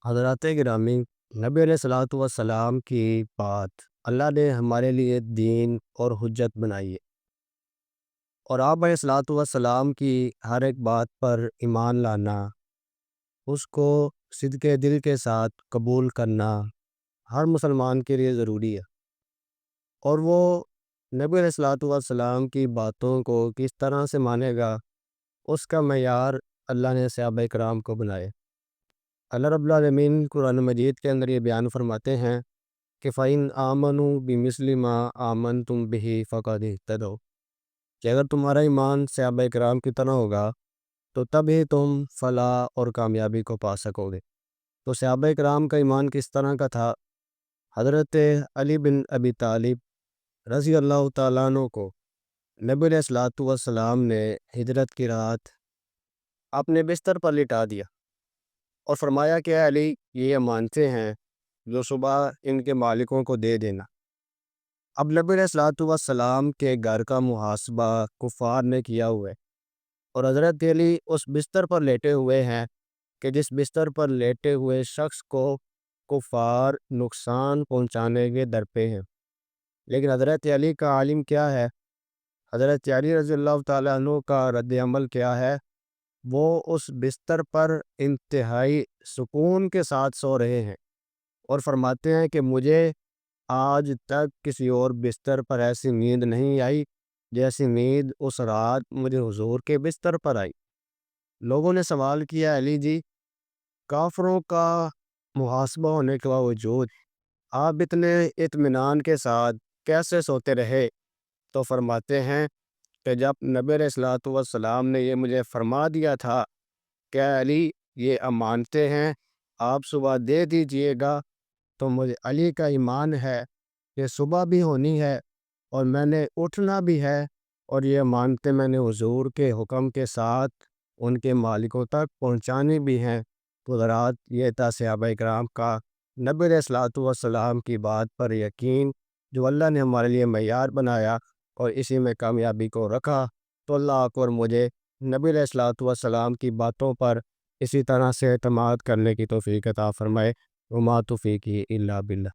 حضرات گرامی، نبی علیہ الصلوۃ والسلام کی بات اللہ نے ہمارے لیے دین اور حجت بنائی ہے، اور آپ علیہ الصلوۃ والسلام کی ہر ایک بات پر ایمان لانا، اس کو صدق دل کے ساتھ قبول کرنا ہر مسلمان کے لیے ضروری ہے۔ اور وہ نبی علیہ الصلوۃ والسلام کی باتوں کو کس طرح سے مانے گا، اس کا معیار اللہ نے صحابہ کرام کو بنائے۔ اللہ رب العالمین قرآن مجید کے اندر یہ بیان فرماتے ہیں کہ فَإِنْ آمَنُوا بِمِثْلِ مَا آمَنْتُمْ بِهِ فَقَدِ اهْتَدَوْا، کہ اگر تمہارا ایمان صحابہ کرام کی طرح ہوگا تو تب ہی تم فلاح اور کامیابی کو پا سکو گے۔ تو صحابہ کرام کا ایمان کس طرح کا تھا؟ حضرت علی بن ابی طالب رضی اللہ تعالیٰ عنہ کو نبی علیہ الصلوۃ والسلام نے ہجرت کی رات اپنے بستر پر لٹا دیا اور فرمایا کہ اے علی، یہ امانتیں ہیں جو صبح ان کے مالکوں کو دے دینا۔ اب نبی علیہ الصلوۃ والسلام کے گھر کا محاسبہ کفار نے کیا ہوا ہے، اور حضرت علی اس بستر پر لیٹے ہوئے ہیں کہ جس بستر پر لیٹے ہوئے شخص کو کفار نقصان پہنچانے کے در پہ ہیں۔ لیکن حضرت علی کا عالم کیا ہے؟ حضرت علی رضی اللہ تعالیٰ عنہ کا رد عمل کیا ہے؟ وہ اس بستر پر انتہائی سکون کے ساتھ سو رہے ہیں اور فرماتے ہیں کہ مجھے آج تک کسی اور بستر پر ایسی نیند نہیں آئی جیسی نیند اس رات مجھے حضور کے بستر پر آئی۔ لوگوں نے سوال کیا، علی جی، کافروں کا محاسبہ ہونے کے باوجود آپ اتنے اطمینان کے ساتھ کیسے سوتے رہے؟ تو فرماتے ہیں کہ جب نبی علیہ الصلوۃ والسلام نے یہ مجھے فرما دیا تھا کہ اے علی، یہ امانتیں ہیں، آپ صبح دے دیجئے گا، تو مجھے علی کا ایمان ہے کہ صبح بھی ہونی ہے اور میں نے اٹھنا بھی ہے، اور یہ امانتیں میں نے حضور کے حکم کے ساتھ ان کے مالکوں تک پہنچانی بھی ہیں۔ تو حضرات، یہ تھا صحابہ کرام کا نبی علیہ الصلوۃ والسلام کی بات پر یقین، جو اللہ نے ہمارے لیے معیار بنایا اور اسی میں کامیابی کو رکھا۔ تو اللہ کو اور مجھے نبی علیہ الصلوۃ والسلام کی باتوں پر اسی طرح سے اعتماد کرنے کی توفیق عطا فرمائے۔ وما توفیقی الا باللہ۔